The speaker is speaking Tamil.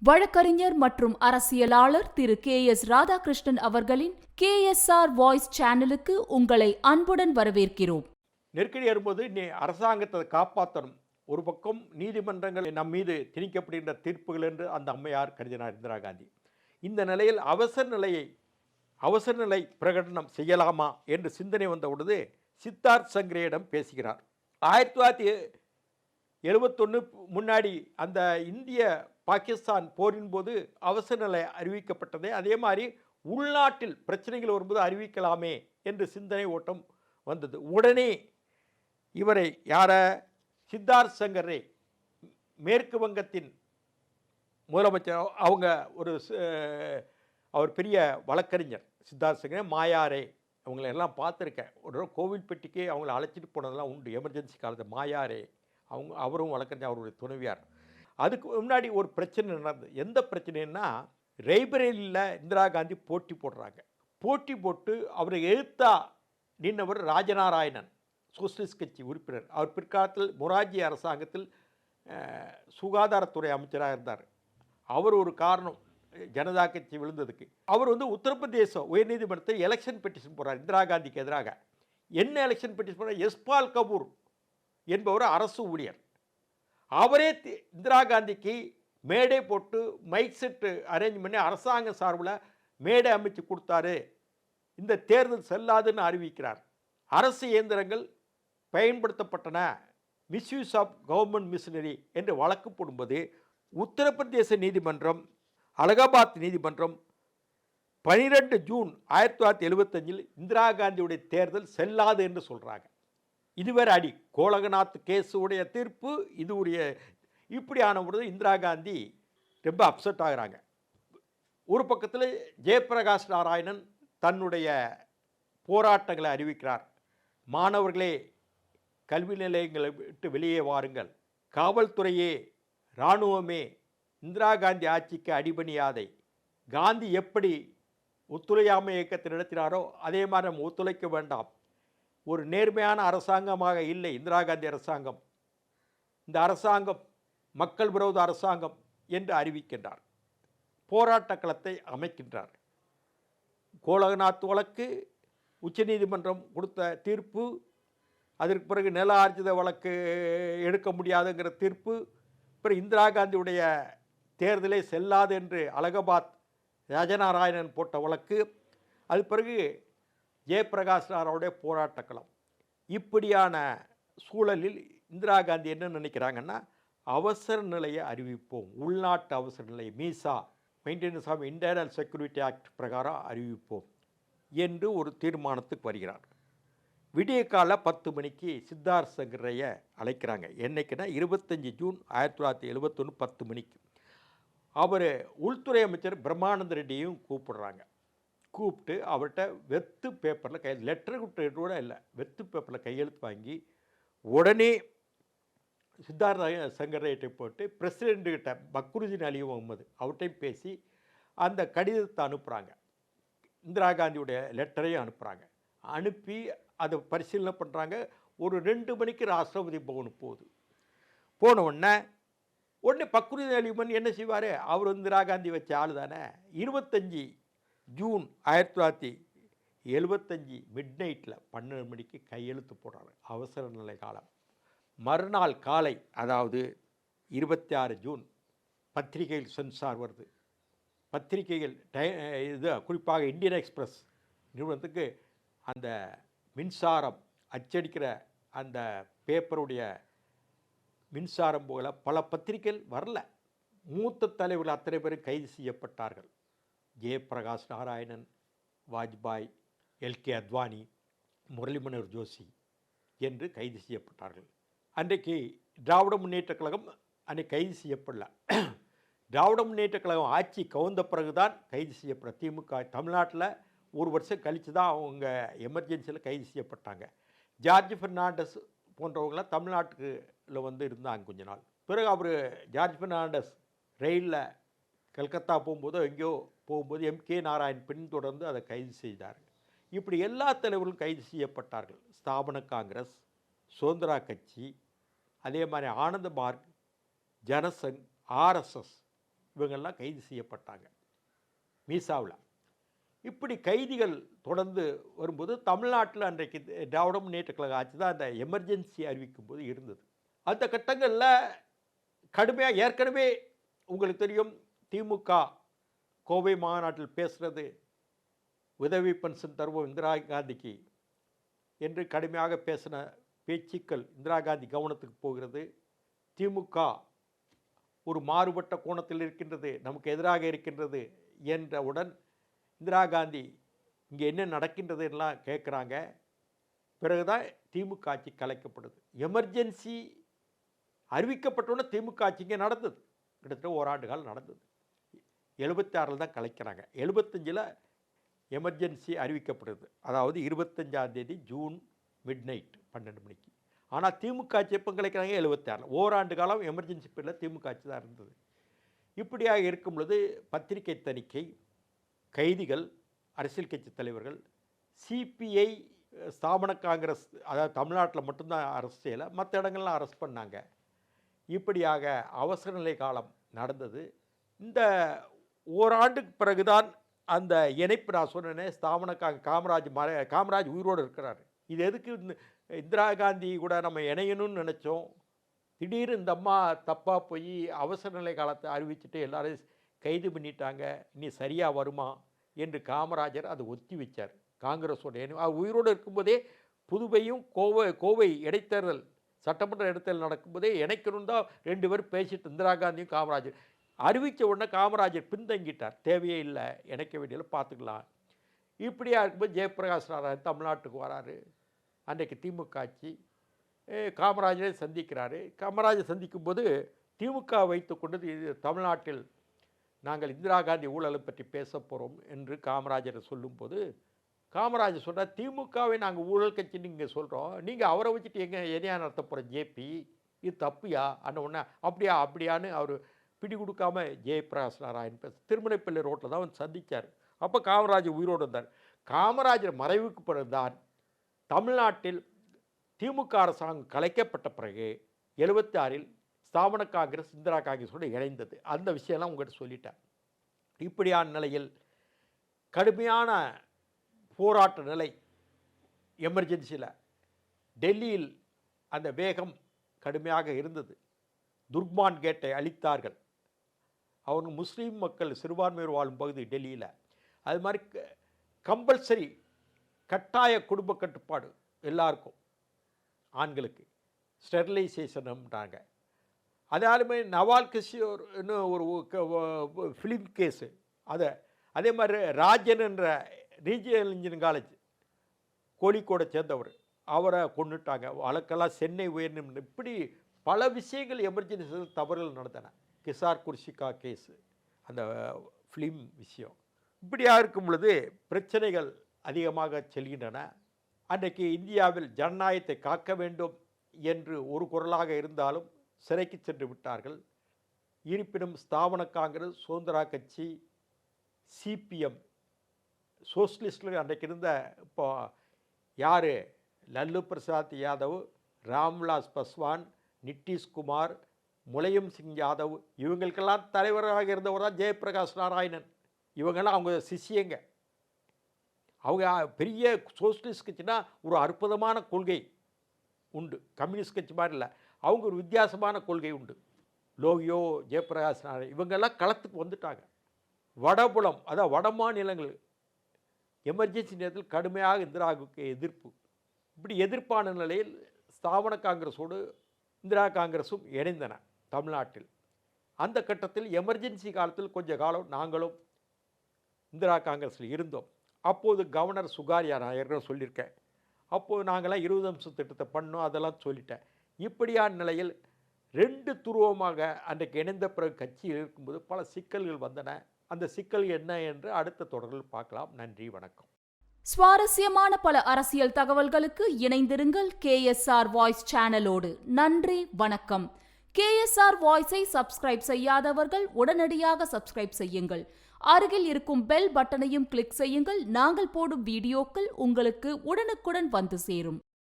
வழக்கறிஞர் மற்றும் அரசியலாளர் திரு கே.எஸ். ராதாகிருஷ்ணன் அவர்களின் KSR வாய்ஸ் சேனலுக்கு உங்களை அன்புடன் வரவேற்கிறோம். நெருக்கடி வரும்போது அரசாங்கத்தை காப்பாற்றணும். ஒரு பக்கம் நீதிமன்றங்கள் நம் மீது திணிக்கப்படுகின்ற தீர்ப்புகள் என்று அந்த அம்மையார் கருதினார் இந்திரா காந்தி. இந்த நிலையில் அவசர நிலை பிரகடனம் செய்யலாமா என்று சிந்தனை வந்தவுடனே சித்தார்த் சங்கரேயிடம் பேசுகிறார். 1971 முன்னாடி அந்த இந்திய பாகிஸ்தான் போரின் போது அவசர நிலை அறிவிக்கப்பட்டது. அதே மாதிரி உள்நாட்டில் பிரச்சனைகள் வரும்போது அறிவிக்கலாமே என்று சிந்தனை ஓட்டம் வந்தது. உடனே இவரை சித்தார்த் சங்கரே, மேற்கு வங்கத்தின் முதலமைச்சர், அவர் பெரிய வழக்கறிஞர் சித்தார்த் சங்கரே, மாயாரே, அவங்களெல்லாம் பார்த்துருக்கேன். ஒரு கோவில்பட்டிக்கு அவங்கள அழைச்சிட்டு போனதெல்லாம் உண்டு எமர்ஜென்சி காலத்தில். மாயாரே அவரும் வழக்கறிஞர், அவருடைய துணைவியார். அதுக்கு முன்னாடி ஒரு பிரச்சனை நடந்தது. எந்த பிரச்சனைன்னா, ரேபரேலியில் இந்திரா காந்தி போட்டி போடுறாங்க. போட்டி போட்டு அவரை எதிர்த்தா நின்றவர் ராஜநாராயணன், சோசியலிஸ்ட் கட்சி உறுப்பினர். அவர் பிற்காலத்தில் மொரார்ஜி அரசாங்கத்தில் சுகாதாரத்துறை அமைச்சராக இருந்தார். அவர் ஒரு காரணம் ஜனதா கட்சி விழுந்ததுக்கு. அவர் உத்தரப்பிரதேச உயர்நீதிமன்றத்தில் எலெக்ஷன் பெட்டிஷன் போடுறார் இந்திரா காந்திக்கு எதிராக. என்ன எலெக்ஷன் பெட்டிஷன் போடுறார்? யஷ்பால் கபூர் என்பவர் அரசு ஊழியர். அவரே இந்திரா காந்திக்கு மேடை போட்டு மைக் செட்டு அரேஞ்ச் பண்ணி அரசாங்க சார்பில் மேடை அமைச்சு கொடுத்தாரு. இந்த தேர்தல் செல்லாதுன்னு அறிவிக்கிறார். அரசு இயந்திரங்கள் பயன்படுத்தப்பட்டன, மிஸ்யூஸ் ஆஃப் கவர்மெண்ட் மிஷினரி என்று வழக்கு போடும்போது உத்தரப்பிரதேச நீதிமன்றம், அலகாபாத் நீதிமன்றம் 12 ஜூன் 1975 இந்திரா காந்தியுடைய தேர்தல் செல்லாது என்று சொல்கிறாங்க. இதுவரை அடி கோலகநாத் கேஸுடைய தீர்ப்பு இப்படியான பொழுது இந்திரா காந்தி ரொம்ப அப்செட் ஆகிறாங்க. ஒரு பக்கத்தில் ஜெயபிரகாஷ் நாராயணன் தன்னுடைய போராட்டங்களை அறிவிக்கிறார். மாணவர்களே, கல்வி நிலையங்களை விட்டு வெளியே வாருங்கள், காவல்துறையே, இராணுவமே, இந்திரா காந்தி ஆட்சிக்கு அடிபணியாதை. காந்தி எப்படி ஒத்துழையாமை இயக்கத்தை நடத்தினாரோ அதே மாதிரி நம்ம ஒத்துழைக்க வேண்டாம். ஒரு நேர்மையான அரசாங்கமாக இல்லை இந்திரா காந்தி அரசாங்கம். இந்த அரசாங்கம் மக்கள் விரோத அரசாங்கம் என்று அறிவிக்கின்றார். போராட்ட களத்தை அமைக்கின்றார். கோலகநாத் வழக்கு உச்சநீதிமன்றம் கொடுத்த தீர்ப்பு, அதற்கு பிறகு நில ஆர்ஜித வழக்கு எடுக்க முடியாதுங்கிற தீர்ப்பு, பிறகு இந்திரா காந்தியுடைய தேர்தலே செல்லாது என்று அலகாபாத் ராஜநாராயணன் போட்ட வழக்கு, அது பிறகு ஜெயபிரகாஷ் நாராயணுடைய போராட்டக்களம். இப்படியான சூழலில் இந்திரா காந்தி என்ன நினைக்கிறாங்கன்னா, அவசர நிலையை அறிவிப்போம், உள்நாட்டு அவசர நிலை, MISA, maintenance of internal security act பிரகாரம் அறிவிப்போம் என்று ஒரு தீர்மானத்துக்கு வருகிறார். விடிய கால 10 மணிக்கு சித்தார்த் சங்கரையை அழைக்கிறாங்க. என்னைக்குன்னா 25 ஜூன் 1971 10 மணிக்கு. அவர் உள்துறை அமைச்சர் பிரம்மானந்த ரெட்டியையும் கூப்பிடுறாங்க. கூப்பிட்டு அவர்கிட்ட வெத்து பேப்பரில் லெட்டர் கூட இல்லை, வெத்து பேப்பரில் கையெழுத்து வாங்கி உடனே சித்தார்த்த சங்கரையிட்ட போட்டு பிரசிடெண்ட்டுக்கிட்ட பக்ருதீன் அலி முகமது அவர்கிட்டையும் பேசி அந்த கடிதத்தை அனுப்புகிறாங்க. இந்திரா காந்தியுடைய லெட்டரையும் அனுப்புகிறாங்க. அனுப்பி அதை பரிசீலனை பண்ணுறாங்க. ஒரு 2 மணிக்கு ராஷ்டிரபதி பவனுக்கு போகுது. போன உடனே பக்ருதீன் அலி முகமது என்ன செய்வார்? அவர் இந்திரா காந்தி வச்ச ஆள் தானே. 25 ஜூன் 1975 மிட் நைட்டில் 12 மணிக்கு கையெழுத்து போடுறாங்க. அவசர நிலை காலம். மறுநாள் காலை, அதாவது 26 ஜூன், பத்திரிகைகள் சென்சார் வருது. பத்திரிகைகள் குறிப்பாக இந்தியன் எக்ஸ்பிரஸ் நிறுவனத்துக்கு அந்த மின்சாரம் அச்சடிக்கிற அந்த பேப்பருடைய மின்சாரம் போல பல பத்திரிகைகள் வரல. மூத்த தலைவர்கள் அத்தனை பேரும் கைது செய்யப்பட்டார்கள். ஜெயபிரகாஷ் நாராயணன், வாஜ்பாய், எல்கே அத்வானி, முரளி மனோகர் ஜோஷி என்று கைது செய்யப்பட்டார்கள். அன்றைக்கு திராவிட முன்னேற்ற கழகம் அன்றைக்கு கைது செய்யப்படல. திராவிட முன்னேற்ற கழகம் ஆட்சி கவுந்த பிறகுதான் கைது செய்யப்பட. திமுக தமிழ்நாட்டில் 1 வருஷம் கழித்து தான் அவங்க எமர்ஜென்சியில் கைது செய்யப்பட்டாங்க. ஜார்ஜ் பெர்னாண்டஸ் போன்றவங்களாம் தமிழ்நாட்டுக்குள்ள இருந்தாங்க கொஞ்ச நாள். பிறகு அவர் ஜார்ஜ் பெர்னாண்டஸ் ரயிலில் கல்கத்தா போகும்போதோ எங்கேயோ போகும்போது MK நாராயண் பின்தொடர்ந்து அதை கைது செய்தார். இப்படி எல்லா தலைவர்களும் கைது செய்யப்பட்டார்கள். ஸ்தாபன காங்கிரஸ், சுதந்திரா கட்சி, அதே மாதிரி ஆனந்த மார்க், ஜனசங், RSS இவங்கெல்லாம் கைது செய்யப்பட்டாங்க மீசாவில். இப்படி கைதிகள் தொடர்ந்து வரும்போது தமிழ்நாட்டில் அன்றைக்கு திராவிட முன்னேற்ற கழக ஆட்சி தான் அந்த எமர்ஜென்சி அறிவிக்கும் போது இருந்தது. அந்த கட்டங்களில் கடுமையாக ஏற்கனவே உங்களுக்கு தெரியும் திமுக கோவை மாநாட்டில் பேசுகிறது உதவி பென்ஷன் தருவோம் இந்திரா காந்திக்கு என்று கடுமையாக பேசின பேச்சுக்கள் இந்திரா காந்தி கவனத்துக்கு போகிறது. திமுக ஒரு மாறுபட்ட கோணத்தில் இருக்கின்றது, நமக்கு எதிராக இருக்கின்றது என்றவுடன் இந்திரா காந்தி இங்கே என்ன நடக்கின்றது எல்லாம் கேட்குறாங்க. பிறகுதான் திமுக ஆட்சி கலைக்கப்படுது. எமர்ஜென்சி அறிவிக்கப்பட்டோன்னே திமுக ஆட்சி இங்கே நடந்தது, கிட்டத்தட்ட ஓராண்டு காலம் நடந்தது. 76 தான் கலைக்கிறாங்க. 75 எமர்ஜென்சி அறிவிக்கப்படுது. அதாவது 25ஆம் தேதி ஜூன் மிட் நைட் 12 மணிக்கு. ஆனால் திமுக ஆட்சி எப்போ கலைக்கிறாங்க? 76. ஓராண்டு காலம் எமர்ஜென்சி பீரியடில் திமுக ஆட்சி தான் இருந்தது. இப்படியாக இருக்கும் பொழுது பத்திரிகை தணிக்கை, கைதிகள், அரசியல் கட்சி தலைவர்கள், சிபிஐ, ஸ்தாபன காங்கிரஸ், அதாவது தமிழ்நாட்டில் மட்டும்தான் அரெஸ்ட் செய்யலை, மற்ற இடங்கள்லாம் அரெஸ்ட் பண்ணாங்க. இப்படியாக அவசர நிலை காலம் நடந்தது. இந்த ஓராண்டுக்கு பிறகுதான் அந்த இணைப்பு நான் சொன்னேன். ஸ்தாபன காமராஜ் உயிரோடு இருக்கிறார். இது எதுக்கு இந்திரா காந்தி கூட நம்ம இணையணும்னு நினச்சோம். திடீர்னு இந்த அம்மா தப்பாக போய் அவசர நிலை காலத்தை அறிவிச்சுட்டு எல்லாரையும் கைது பண்ணிட்டாங்க, இனி சரியாக வருமா என்று காமராஜர் அதை ஒத்தி வச்சார். காங்கிரஸோட உயிரோடு இருக்கும்போதே புதுவையும் கோவை இடைத்தேர்தல், சட்டமன்ற இடைத்தேர்தல் நடக்கும்போதே இணைக்கணும் தான் 2 பேர் பேசிட்டு இந்திரா காந்தியும் காமராஜர் அறிவித்த உடனே காமராஜர் பின்தங்கிட்டார். தேவையே இல்லை, இணைக்க வேண்டியதில் பார்த்துக்கலாம். இப்படியாக இருக்கும்போது ஜெயபிரகாஷ் நாராயண் தமிழ்நாட்டுக்கு வராரு. அன்றைக்கு திமுக ஆட்சி. காமராஜரை சந்திக்கிறாரு. காமராஜர் சந்திக்கும்போது திமுக வைத்து கொண்டு இது தமிழ்நாட்டில் நாங்கள் இந்திரா காந்தி ஊழலை பற்றி பேச போகிறோம் என்று காமராஜர் சொல்லும்போது காமராஜர் சொல்கிறார், திமுகவை நாங்கள் ஊழல் கட்சின்னு நீங்கள் சொல்கிறோம், நீங்கள் அவரை வச்சுட்டு எதையா நடத்த போகிற ஜேபி, இது தப்புயா அண்ணன் ஒன்று அப்படியான்னு அவர் பிடி கொடுக்காம ஜெயபிரகாஷ் நாராயண் திருமலைப்பள்ளி ரோட்டில் தான் வந்து சந்தித்தார். அப்போ காமராஜர் உயிரோடு இருந்தார். காமராஜர் மறைவுக்கு பிறகுதான் தமிழ்நாட்டில் திமுக அரசாங்கம் கலைக்கப்பட்ட பிறகு 76 ஸ்தாபன காங்கிரஸ் இந்திரா காங்கிரஸோடு இணைந்தது. அந்த விஷயம்லாம் உங்கள்கிட்ட சொல்லிட்டேன். இப்படியான நிலையில் கடுமையான போராட்ட நிலை எமர்ஜென்சியில் டெல்லியில் அந்த வேகம் கடுமையாக இருந்தது. துர்க்மான் கேட்டை அழித்தார்கள். அவங்க முஸ்லீம் மக்கள் சிறுபான்மையோர் வாழும் பகுதி டெல்லியில். அது மாதிரி கம்பல்சரி கட்டாய குடும்ப கட்டுப்பாடு எல்லாருக்கும், ஆண்களுக்கு ஸ்டெர்லைசேஷன்ன்றாங்க. அதே நவால் கிஷோர்னு ஒரு ஃபிலிம் கேஸு, அதே மாதிரி ராஜன் என்ற ரீஜியனல் இன்ஜினியரிங் காலேஜ் கோழிக்கோடை சேர்ந்தவர், அவரை கொண்டுட்டாங்க. வழக்கெல்லாம் சென்னை உயர்நீதிமன்றம். இப்படி பல விஷயங்கள் எமர்ஜென்சியில் தவறுகள் நடந்தன. கிசார் குர்ஷிகா கேஸு, அந்த ஃபிலிம் விஷயம். இப்படியாக இருக்கும் பொழுது பிரச்சனைகள் அதிகமாக செல்கின்றன. அன்றைக்கு இந்தியாவில் ஜனநாயகத்தை காக்க வேண்டும் என்று ஒரு குரலாக இருந்தாலும் சிறைக்கு சென்று விட்டார்கள். இருப்பினும் ஸ்தாபன காங்கிரஸ், சுதந்திரா கட்சி, சிபிஎம், சோஷலிஸ்டில் அன்றைக்கு இருந்த இப்போ யார், லல்லு பிரசாத் யாதவ், ராம்விலாஸ் பாஸ்வான், நிட்டிஷ்குமார், முலாயம் சிங் யாதவ், இவங்களுக்கெல்லாம் தலைவராக இருந்தவர் தான் ஜெயபிரகாஷ் நாராயணன். இவங்கெல்லாம் அவங்க சிஷியங்க. அவங்க பெரிய சோஷலிஸ்ட் கட்சினா ஒரு அற்புதமான கொள்கை உண்டு. கம்யூனிஸ்ட் கட்சி மாதிரி இல்லை, அவங்க ஒரு வித்தியாசமான கொள்கை உண்டு. லோகியோ, ஜெயபிரகாஷ் நாராயணன் இவங்கெல்லாம் களத்துக்கு வந்துட்டாங்க. வடபுலம், அதாவது வட மாநிலங்கள் எமர்ஜென்சி நேரத்தில் கடுமையாக இந்திராவுக்கு எதிர்ப்பு. இப்படி எதிர்ப்பான நிலையில் ஸ்தாபன காங்கிரஸோடு இந்திரா காங்கிரஸும் இணைந்தன தமிழ்நாட்டில். அந்த கட்டத்தில் எமர்ஜென்சி காலத்தில் கொஞ்ச காலம் நாங்களும் இந்திரா காங்கிரஸில் இருந்தோம். அப்போது கவர்னர் சுகாரியா, நான் ஏற்கனவே சொல்லியிருக்கேன், அப்போது நாங்களாம் 20 அம்ச திட்டத்தை பண்ணோம், அதெல்லாம் சொல்லிட்டேன். இப்படியான நிலையில் 2 துருவமாக அன்றைக்கு இணைந்த பிறகு கட்சியில் இருக்கும்போது பல சிக்கல்கள் வந்தன. அந்த சிக்கல் என்ன என்று அடுத்த தொடரில் பார்க்கலாம். நன்றி, வணக்கம். சுவாரஸ்யமான பல அரசியல் தகவல்களுக்கு இணைந்திருங்கள் KSR வாய்ஸ் சேனலோடு. நன்றி, வணக்கம். KSR வாய்ஸை சப்ஸ்கிரைப் செய்யாதவர்கள் உடனடியாக சப்ஸ்கிரைப் செய்யுங்கள். அருகில் இருக்கும் பெல் பட்டனையும் கிளிக் செய்யுங்கள். நாங்கள் போடும் வீடியோக்கள் உங்களுக்கு உடனுக்குடன் வந்து சேரும்.